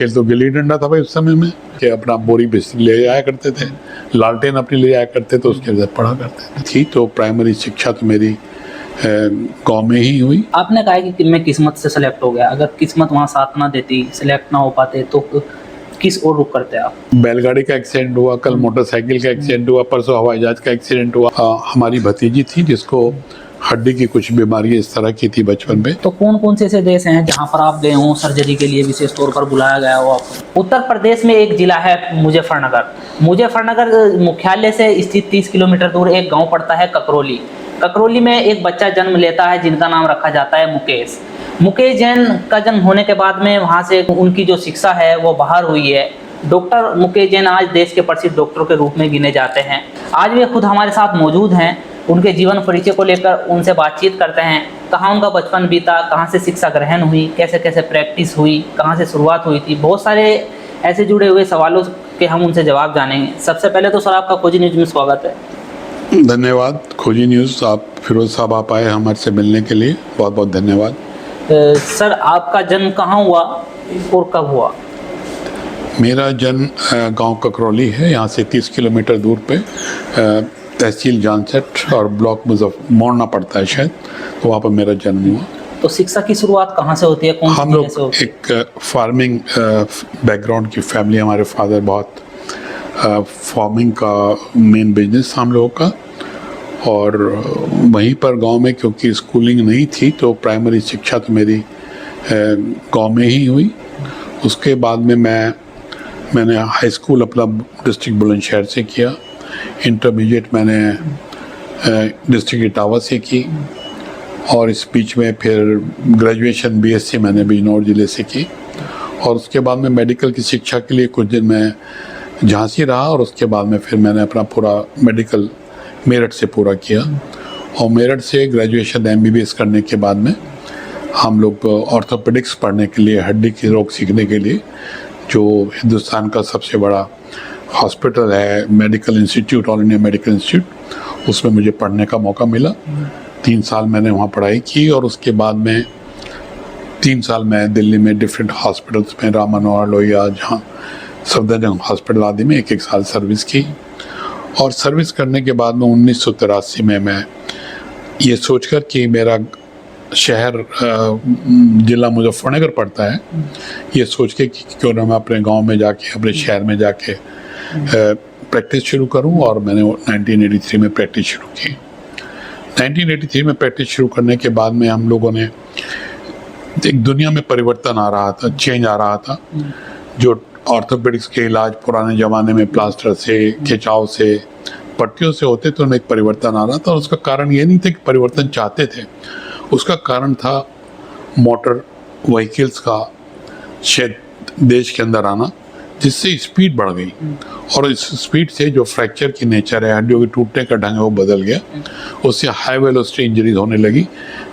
खेल तो गिल्ली डंडा था भाई उस समय में, कि अपना बोरी बिस्तर ले जाया करते थे, लालटेन अपनी ले जाया करते तो उसके अंदर पढ़ा करते थी। तो प्राइमरी शिक्षा तो मेरी गांव में ही हुई। आपने कहा कि मैं किस्मत से सेलेक्ट हो गया, अगर किस्मत वहाँ साथ ना देती, सेलेक्ट ना हो पाते तो किस ओर रुख करते आप? बैलगाड़ी का एक्सीडेंट हुआ, कल मोटरसाइकिल का एक्सीडेंट हुआ, परसों हवाई जहाज का एक्सीडेंट हुआ। हमारी भतीजी थी जिसको हड्डी की कुछ बीमारी इस तरह की थी बचपन में। तो कौन कौन से ऐसे देश हैं जहाँ पर आप गए हों सर्जरी के लिए, विशेष तौर पर बुलाया गया हो आपको? उत्तर प्रदेश में एक जिला है मुजफ्फरनगर। मुजफ्फरनगर मुख्यालय से स्थित 30 किलोमीटर दूर एक गांव पड़ता है ककरौली। ककरौली में एक बच्चा जन्म लेता है जिनका नाम रखा जाता है मुकेश। मुकेश जैन का जन्म होने के बाद में वहाँ से उनकी जो शिक्षा है वो बाहर हुई है। डॉक्टर मुकेश जैन आज देश के प्रसिद्ध डॉक्टरों के रूप में गिने जाते हैं। आज वे खुद हमारे साथ मौजूद हैं। उनके जीवन परिचय को लेकर उनसे बातचीत करते हैं। कहाँ उनका बचपन बीता, कहाँ से शिक्षा ग्रहण हुई, कैसे कैसे प्रैक्टिस हुई, कहाँ से शुरुआत हुई थी। बहुत सारे ऐसे जुड़े हुए सवालों के हम उनसे जवाब जानेंगे। सबसे पहले तो सर आपका खोजी न्यूज में स्वागत है। धन्यवाद खोजी न्यूज़, आप फिरोज साहब आप आए हमारे से मिलने के लिए, बहुत बहुत धन्यवाद। सर आपका जन्म कहाँ हुआ और कब हुआ? मेरा जन्म गांव ककरौली है, यहाँ से 30 किलोमीटर दूर पे तहसील जानसठ और ब्लॉक मोड़ना पड़ता है शायद, तो वहाँ पर मेरा जन्म हुआ। तो शिक्षा की शुरुआत कहाँ से होती है, कौन हम लोग एक फार्मिंग बैकग्राउंड की फैमिली, हमारे फादर बहुत फार्मिंग का मेन बिजनेस हम लोगों का, और वहीं पर गांव में क्योंकि स्कूलिंग नहीं थी तो प्राइमरी शिक्षा तो मेरी गांव में ही हुई। उसके बाद में मैंने हाई स्कूल अपना डिस्ट्रिक्ट बुलंदशहर से किया, इंटरमीडिएट मैंने डिस्ट्रिक्ट इटावा से की, और इस बीच में फिर ग्रेजुएशन बीएससी मैंने बिजनौर ज़िले से की। और उसके बाद में मेडिकल की शिक्षा के लिए कुछ दिन मैं झांसी रहा, और उसके बाद में फिर मैंने अपना पूरा मेडिकल मेरठ से पूरा किया। और मेरठ से ग्रेजुएशन एमबीबीएस करने के बाद में हम लोग ऑर्थोपेडिक्स पढ़ने के लिए, हड्डी की रोग सीखने के लिए, जो हिंदुस्तान का सबसे बड़ा हॉस्पिटल है medical institute, all India medical institute, उसमें मुझे पढ़ने का मौका मिला। 3 साल मैंने वहाँ पढ़ाई की, और उसके बाद में 3 साल मैं दिल्ली में डिफरेंट हॉस्पिटल्स में, राम मनोहर लोहिया, जहाँ सफदरजंग हॉस्पिटल आदि में 1-1 साल सर्विस की। और सर्विस करने के बाद में 1983 में मैं ये सोचकर कि मेरा शहर जिला मुजफ्फरनगर पड़ता है, ये सोच के कि क्यों ना मैं अपने गांव में जाके, अपने शहर में जाके प्रैक्टिस शुरू करूं, और मैंने 1983 में प्रैक्टिस शुरू की। 1983 में प्रैक्टिस शुरू करने के बाद में हम लोगों ने एक दुनिया में परिवर्तन आ रहा था, चेंज आ रहा था। जो ऑर्थोपेडिक्स के इलाज पुराने ज़माने में प्लास्टर से, खिंचाव से, पट्टियों से होते थे, उनमें एक परिवर्तन आ रहा था। और उसका कारण ये नहीं था कि परिवर्तन चाहते थे, उसका कारण था मोटर व्हीकल्स का देश के अंदर आना, जिससे स्पीड बढ़ गई, और इस स्पीड से जो फ्रैक्चर की नेचर है, हड्डियों के टूटने का ढंग है, वो बदल गया। उससे हाई वेलोसिटी इंजरीज होने लगी,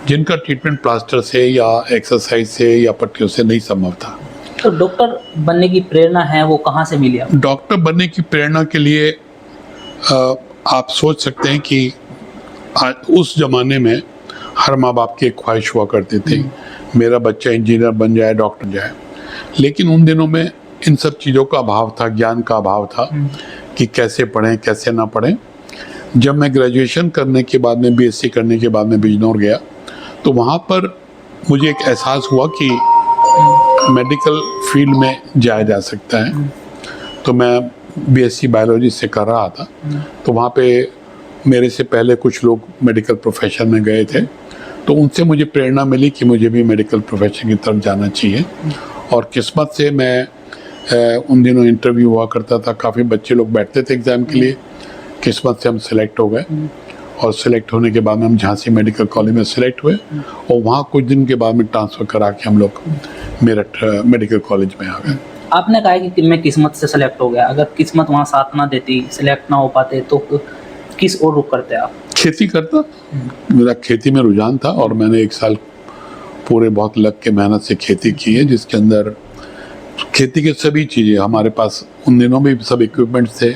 जिनका ट्रीटमेंट प्लास्टर से या एक्सरसाइज से या पट्टियों से नहीं संभव था। तो डॉक्टर बनने की प्रेरणा है वो कहाँ से मिली आपको? डॉक्टर बनने की प्रेरणा के लिए आप सोच सकते हैं कि उस ज़माने में हर माँ बाप की एक ख्वाहिश हुआ करती थी, मेरा बच्चा इंजीनियर बन जाए, डॉक्टर जाए। लेकिन उन दिनों में इन सब चीज़ों का अभाव था, ज्ञान का अभाव था कि कैसे पढ़ें कैसे ना पढ़ें। जब मैं ग्रेजुएशन करने के बाद में, बीएससी करने के बाद में बिजनौर गया, तो वहाँ पर मुझे एक एहसास हुआ कि मेडिकल फील्ड में जाया जा सकता है। तो मैं बीएससी बायोलॉजी से कर रहा था, तो वहाँ पे मेरे से पहले कुछ लोग मेडिकल प्रोफेशन में गए थे, तो उनसे मुझे प्रेरणा मिली कि मुझे भी मेडिकल प्रोफेशन की तरफ जाना चाहिए। और किस्मत से मैं उन दिनों इंटरव्यू हुआ करता था, काफ़ी बच्चे लोग बैठते थे एग्ज़ाम के लिए, किस्मत से हम सिलेक्ट हो गए। और सिलेक्ट होने के बाद में हम झांसी मेडिकल कॉलेज में सिलेक्ट हुए, और वहाँ कुछ दिन के बाद में ट्रांसफ़र करा के हम लोग मेरठ मेडिकल कॉलेज में आ गए। आपने कहा कि मैं किस्मत से सेलेक्ट हो गया, अगर किस्मत वहाँ साथ ना देती, सेलेक्ट ना हो पाते तो किस ओर रुख करते आप? खेती करता, मेरा खेती में रुझान था, और मैंने 1 साल पूरे बहुत लग के मेहनत से खेती की है, जिसके अंदर खेती के सभी चीज़ें हमारे पास, उन दिनों में सब इक्विपमेंट्स थे,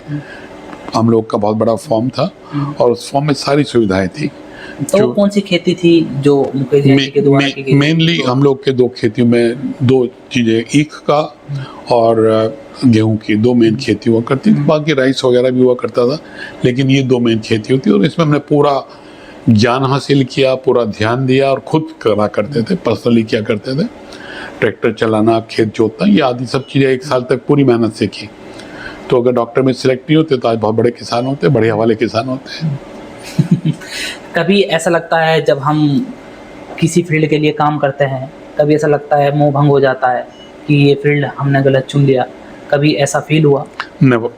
हम लोग का बहुत बड़ा फॉर्म था, और उस फॉर्म में सारी सुविधाएं थी। तो कौन सी खेती थी जो मुकेश जैन जी के द्वारा की गई? मेनली हम लोग के दो खेतियों में दो चीज़ें, ईख का और गेहूं की, दो मेन खेती हुआ करती थी। बाकी राइस वगैरह भी हुआ करता था, लेकिन ये दो मेन खेती होती है। और इसमें हमने पूरा ज्ञान हासिल किया, पूरा ध्यान दिया और खुद करा करते थे, पर्सनली किया करते थे। ट्रैक्टर चलाना, खेत जोतना, ये आदि सब चीज़ें 1 साल तक पूरी मेहनत से की। तो अगर डॉक्टर में सिलेक्ट नहीं होते तो आज बहुत बड़े किसान होते, बढ़िया वाले किसान होते हैं। कभी ऐसा लगता है जब हम किसी फील्ड के लिए काम करते हैं, कभी ऐसा लगता है मोह भंग हो जाता है कि ये फील्ड हमने गलत चुन लिया, कभी ऐसा फील हुआ? नहीं,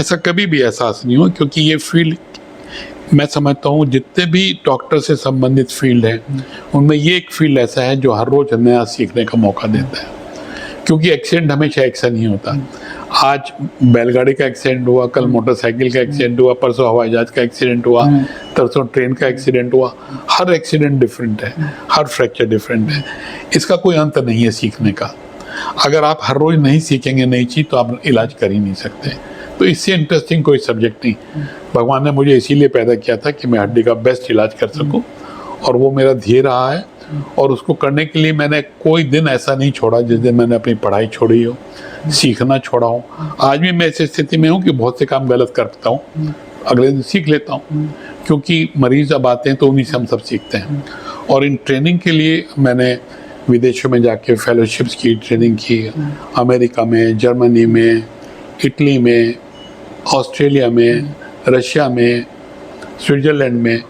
ऐसा कभी भी एहसास नहीं हुआ, क्योंकि ये फील्ड मैं समझता हूँ जितने भी डॉक्टर से संबंधित फील्ड है उनमें ये एक फील्ड ऐसा है जो हर रोज नया सीखने का मौका देता है। क्योंकि एक्सीडेंट हमेशा एक सा नहीं होता। आज बैलगाड़ी का एक्सीडेंट हुआ, कल मोटरसाइकिल का एक्सीडेंट हुआ, परसों हवाई जहाज का एक्सीडेंट हुआ, तरसों ट्रेन का एक्सीडेंट हुआ। हर एक्सीडेंट डिफरेंट है, हर फ्रैक्चर डिफरेंट है। इसका कोई अंत नहीं है सीखने का। अगर आप हर रोज नहीं सीखेंगे नई चीज तो आप इलाज कर ही नहीं सकते। तो इससे इंटरेस्टिंग कोई सब्जेक्ट नहीं। भगवान ने मुझे इसीलिए पैदा किया था कि मैं हड्डी का बेस्ट इलाज कर सकूं, और वो मेरा ध्येय रहा है। और उसको करने के लिए मैंने कोई दिन ऐसा नहीं छोड़ा जिस दिन मैंने अपनी पढ़ाई छोड़ी हो, सीखना छोड़ा हो। आज भी मैं ऐसी स्थिति में हूँ कि बहुत से काम गलत करता हूँ, अगले दिन सीख लेता हूँ, क्योंकि मरीज अब आते हैं तो उन्हीं से हम सब सीखते हैं। और इन ट्रेनिंग के लिए मैंने विदेशों में जाके फेलोशिप्स की ट्रेनिंग की, अमेरिका में, जर्मनी में, इटली में, ऑस्ट्रेलिया में, रशिया में, स्विट्ज़रलैंड में,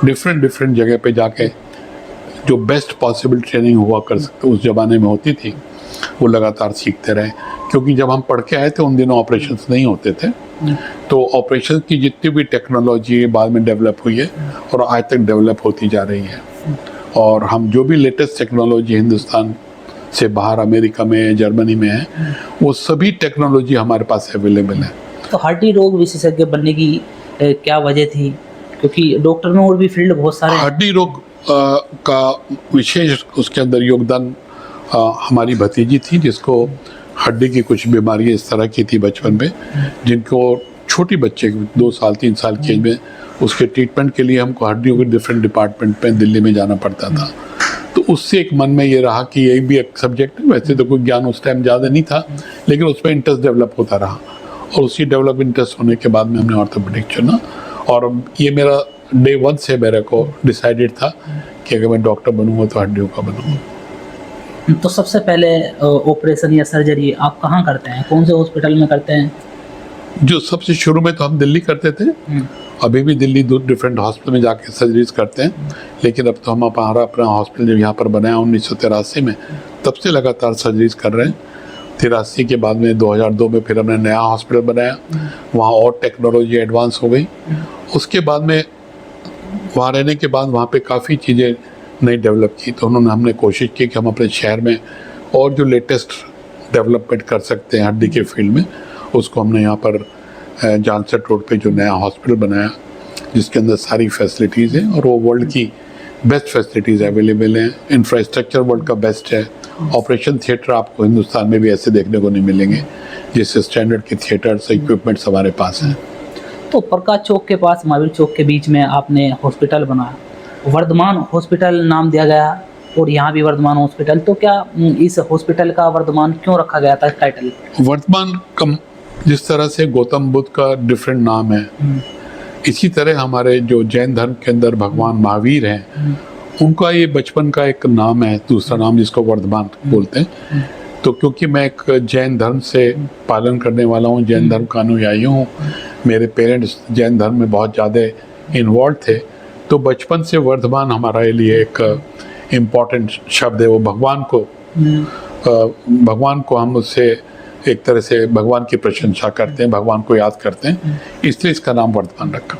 डिफरेंट जगह पे जाके जो बेस्ट पॉसिबल ट्रेनिंग हुआ कर सकते उस ज़माने में होती थी, वो लगातार सीखते रहे। क्योंकि जब हम पढ़ के आए थे उन दिनों ऑपरेशंस नहीं होते थे, तो ऑपरेशन की जितनी भी टेक्नोलॉजी बाद में डेवलप हुई है और आज तक डेवलप होती जा रही है। और हम जो भी लेटेस्ट टेक्नोलॉजी हिंदुस्तान से बाहर अमेरिका में, जर्मनी में है, वो सभी टेक्नोलॉजी हमारे पास अवेलेबल है। तो हड्डी रोग विशेषज्ञ बनने की क्या वजह थी? क्योंकि डॉक्टर में और भी फील्ड बहुत सारे हैं। हड्डी रोग का विशेष उसके अंदर योगदान हमारी भतीजी थी, जिसको हड्डी की कुछ बीमारियां इस तरह की थी बचपन में, जिनको छोटी बच्चे 2 साल 3 साल की एज में उसके ट्रीटमेंट के लिए हमको हड्डियों के डिफरेंट डिपार्टमेंट में दिल्ली में जाना पड़ता था। तो उससे एक मन में ये रहा कि ये भी एक सब्जेक्ट है। वैसे तो कोई ज्ञान उस टाइम ज़्यादा नहीं था, लेकिन उसमें इंटरेस्ट डेवलप होता रहा, और उसी डेवलप इंटरेस्ट होने के बाद में हमने ऑर्थोपेडिक चुना। और ये मेरा डे 1 से मेरे को डिसाइडेड था कि अगर मैं डॉक्टर बनूंगा तो हड्डियों का बनूंगा। तो सबसे पहले ऑपरेशन या सर्जरी आप कहाँ करते हैं, कौन से हॉस्पिटल में करते हैं? जो सबसे शुरू में तो हम दिल्ली करते थे, अभी भी दिल्ली 2 डिफरेंट हॉस्पिटल में जाके सर्जरीज करते हैं। लेकिन अब तो हम हमारा अपना हॉस्पिटल जब यहाँ पर बनाया 1983 में, तब से लगातार सर्जरीज कर रहे हैं। 83 के बाद में 2002 में फिर हमने नया हॉस्पिटल बनाया, वहाँ और टेक्नोलॉजी एडवांस हो गई। उसके बाद में वहाँ रहने के बाद वहाँ पे काफ़ी चीज़ें नई डेवलप की, तो हमने कोशिश की कि हम अपने शहर में और जो लेटेस्ट डेवलपमेंट कर सकते हैं हड्डी के फील्ड में, उसको हमने यहाँ पर जानसठ रोड पे जो नया हॉस्पिटल बनाया, जिसके अंदर सारी फैसिलिटीज़ हैं और वो वर्ल्ड की बेस्ट फैसिलिटीज़ अवेलेबल हैं। इंफ्रास्ट्रक्चर वर्ल्ड का बेस्ट है। ऑपरेशन थिएटर आपको हिंदुस्तान में भी ऐसे देखने को नहीं मिलेंगे, जिस स्टैंडर्ड के थिएटर्स इक्विपमेंट्स हमारे पास हैं। तो प्रकाश चौक के पास, महावीर चौक के बीच में आपने हॉस्पिटल बनाया, वर्धमान हॉस्पिटल नाम दिया गया, और यहाँ भी वर्धमान हॉस्पिटल। तो क्या इस हॉस्पिटल का वर्धमान क्यों रखा गया था टाइटल? वर्धमान का जिस तरह से गौतम बुद्ध का डिफरेंट नाम है, इसी तरह हमारे जो जैन धर्म के अंदर भगवान महावीर हैं, उनका ये बचपन का एक नाम है, दूसरा नाम जिसको वर्धमान बोलते हैं। तो क्योंकि मैं एक जैन धर्म से पालन करने वाला हूँ, जैन धर्म का अनुयायी हूँ, मेरे पेरेंट्स जैन धर्म में बहुत ज़्यादा इन्वॉल्व थे, तो बचपन से वर्धमान हमारे लिए एक इम्पॉर्टेंट शब्द है। वो भगवान को हम उससे एक तरह से भगवान की प्रशंसा करते हैं, भगवान को याद करते हैं, इसलिए इसका नाम वर्धमान रखा।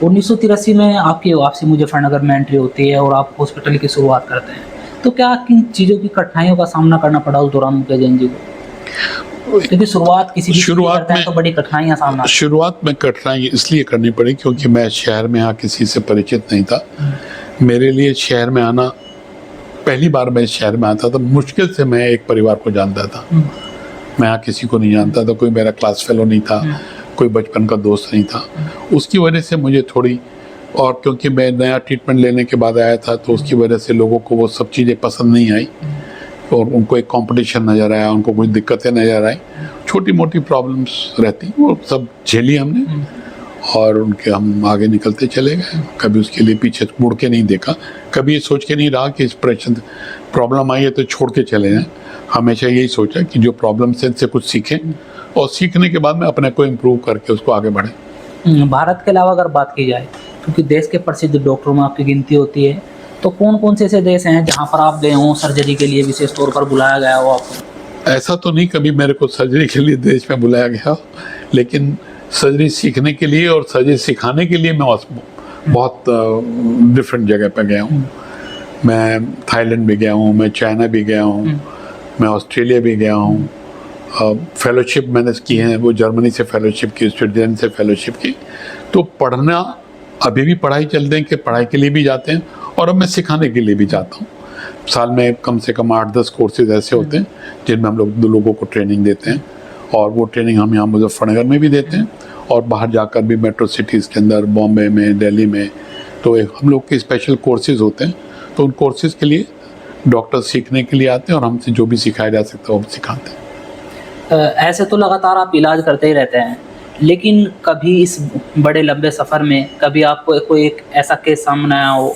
1983 में आपकी वापसी मुजफ्फरनगर में एंट्री होती है और आप हॉस्पिटल की शुरुआत करते हैं। तो क्या किन चीज़ों की कठिनाइयों का सामना करना पड़ा उस दौरान मुकेश जैन जी को? क्योंकि शुरुआत किसी भी चीज़ करता है तो बड़ी कठिनाइयाँ सामना। शुरुआत में कठिनाई इसलिए करनी पड़ी क्योंकि मैं शहर में यहाँ किसी से परिचित नहीं था। मेरे लिए शहर में आना, पहली बार मैं शहर में आता था, मुश्किल से मैं एक परिवार को जानता था। मैं यहाँ किसी को नहीं जानता था, कोई मेरा क्लास फेलो नहीं था, कोई बचपन का दोस्त नहीं था। उसकी वजह से मुझे थोड़ी और क्योंकि मैं नया ट्रीटमेंट लेने के बाद आया था तो उसकी वजह से लोगों को वो सब चीज़ें पसंद नहीं आई और उनको एक कंपटीशन नज़र आया, उनको कुछ दिक्कतें नज़र आई, छोटी मोटी प्रॉब्लम्स रहती वो सब झेली हमने और उनके हम आगे निकलते चले गए। कभी उसके लिए पीछे मुड़ के नहीं देखा, कभी ये सोच के नहीं रहा कि इस प्रॉब्लम आई है तो छोड़ के चले जाएं। हमेशा यही सोचा कि जो प्रॉब्लम से इनसे कुछ सीखें और सीखने के बाद में अपने को इम्प्रूव करके उसको आगे बढ़ें। भारत के अलावा अगर बात की जाए क्योंकि देश के प्रसिद्ध डॉक्टरों में आपकी गिनती होती है, तो कौन कौन से ऐसे देश हैं जहाँ पर आप गए हों, सर्जरी के लिए विशेष तौर पर बुलाया गया हो आपको? ऐसा तो नहीं कभी मेरे को सर्जरी के लिए देश में बुलाया गया, लेकिन सर्जरी सीखने के लिए और सर्जरी सिखाने के लिए मैं बहुत डिफरेंट जगह पर गया हूँ। मैं थाईलैंड भी गया हूँ, मैं चाइना भी गया हूँ, मैं ऑस्ट्रेलिया भी गया हूँ। फेलोशिप मैंने की है, वो जर्मनी से फेलोशिप की, स्विट्जरलैंड से फेलोशिप की। तो पढ़ना अभी भी पढ़ाई चलते हैं कि पढ़ाई के लिए भी जाते हैं और अब मैं सिखाने के लिए भी जाता हूँ। साल में कम से कम 8-10 कोर्सेज ऐसे होते हैं जिनमें हम लोगों को ट्रेनिंग देते हैं और वो ट्रेनिंग हम यहाँ मुजफ्फरनगर में भी देते हैं और बाहर जाकर भी मेट्रो सिटीज़ के अंदर, बॉम्बे में, दिल्ली में, तो हम लोग के स्पेशल कोर्सेज होते हैं। तो उन कोर्सेज के लिए डॉक्टर सीखने के लिए आते हैं और हमसे जो भी सिखाया जा सकता है वो सिखाते हैं। ऐसे तो लगातार आप इलाज करते ही रहते हैं, लेकिन कभी इस बड़े लंबे सफ़र में कभी आपको कोई एक ऐसा केस सामने आया हो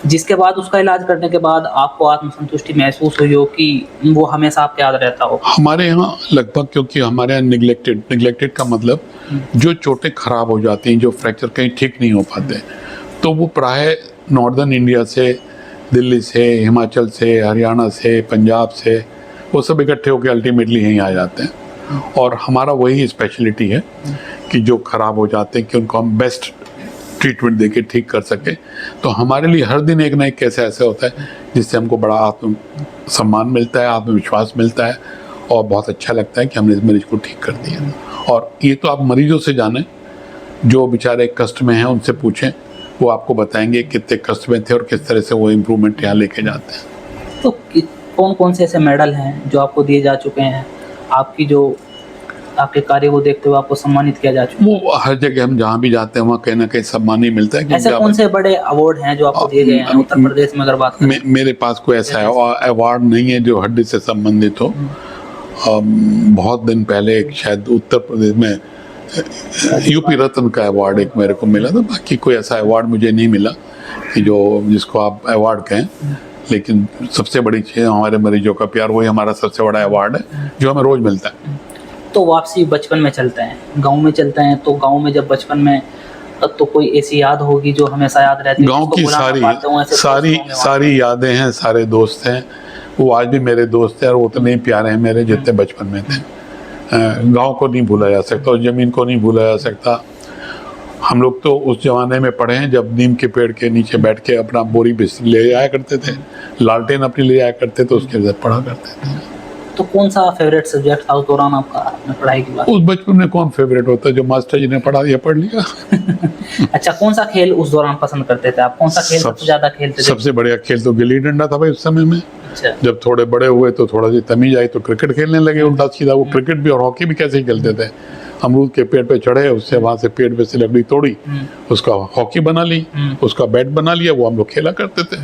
जिसके बाद उसका इलाज करने के बाद आपको आत्मसंतुष्टि महसूस हुई हो कि वो हमेशा आपको याद रहता हो? हमारे यहाँ लगभग, क्योंकि हमारे यहाँ निगलेक्टेड का मतलब जो चोटें खराब हो जाती हैं, जो फ्रैक्चर कहीं ठीक नहीं हो पाते, तो वो प्राय नॉर्दर्न इंडिया से, दिल्ली से, हिमाचल से, हरियाणा से, पंजाब से, वो सब इकट्ठे होकर अल्टीमेटली यहीं आ जाते हैं। और हमारा वही स्पेशलिटी है कि जो खराब हो जाते हैं कि उनको हम बेस्ट ट्रीटमेंट देके ठीक कर सके। तो हमारे लिए हर दिन एक ना एक केस ऐसा होता है जिससे हमको बड़ा आत्म सम्मान मिलता है, आत्मविश्वास मिलता है और बहुत अच्छा लगता है कि हमने इस मरीज को ठीक कर दिया। और ये तो आप मरीजों से जानें, जो बेचारे कष्ट में हैं उनसे पूछें, वो आपको बताएंगे कितने कष्ट में थे और किस तरह से वो इम्प्रूवमेंट यहाँ लेके जाते हैं। तो कौन कौन से ऐसे मेडल हैं जो आपको दिए जा चुके हैं, आपकी जो आपके कार्य को देखते हुए आपको सम्मानित किया जा चुका है? वो हर जगह हम जहाँ भी जाते हैं वहाँ कहीं ना कहीं सम्मान ही मिलता है। ऐसे कौन से बड़े अवार्ड हैं जो आपको दिए गए हैं उत्तर प्रदेश में अगर बात करें? मेरे पास कोई ऐसा अवार्ड नहीं है जो हड्डी से संबंधित हो। बहुत दिन पहले एक शायद उत्तर प्रदेश में यूपी रत्न का अवार्ड एक मेरे को मिला था, बाकी कोई ऐसा अवार्ड मुझे नहीं मिला कि जिसको आप अवार्ड कहें। लेकिन सबसे बड़ी चीज़ हमारे मरीजों का प्यार, वही हमारा सबसे बड़ा अवार्ड है जो हमें रोज़ मिलता है। तो वापसी बचपन में चलते हैं, गांव में चलते हैं, तो गांव में जब बचपन में तो कोई ऐसी याद होगी जो हमेशा याद रहती है? गांव की सारी यादें हैं, सारे दोस्त हैं, वो आज भी मेरे दोस्त हैं और उतने ही प्यारे हैं मेरे जितने बचपन में थे। गांव को नहीं भूला जा सकता, उस ज़मीन को नहीं भूला जा सकता। हम लोग तो उस जमाने में पढ़े हैं जब नीम के पेड़ के नीचे बैठ के अपना बोरी बिस्तर ले आया करते थे, लालटेन अपनी ले आया करते थे, उसके साथ पढ़ा करते थे। तो कौन सा फेवरेट सब्जेक्ट था उस दौरान आपका पढ़ाई की बात? उस बचपन में कौन फेवरेट होता है, जो मास्टर जी ने पढ़ा दिया पढ़ लिया। अच्छा, कौन सा खेल उस दौरान पसंद करते थे आप? कौन सा खेल सबसे ज्यादा खेलते थे? सबसे बढ़िया खेल तो गिल्ली डंडा था भाई उस समय में। अच्छा। जब थोड़े बड़े हुए तो थोड़ा सी तमीज आई तो क्रिकेट खेलने लगे उल्टा सीधा। वो क्रिकेट भी और हॉकी भी कैसे ही खेलते थे। अमरूद के पेड़ पे चढ़े, उससे वहां से पेड़ पे से लकड़ी तोड़ी, उसका हॉकी बना ली, उसका बैट बना लिया, वो हम लोग खेला करते थे।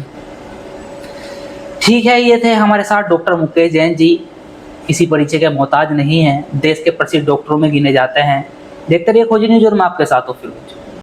ठीक है, ये थे हमारे साथ डॉक्टर मुकेश जैन जी। किसी परिचय के मोहताज नहीं है, देश के प्रसिद्ध डॉक्टरों में गिने जाते हैं। देखते रहिए खोजी न्यूज़ और मैं आपके साथ हूँ फिर।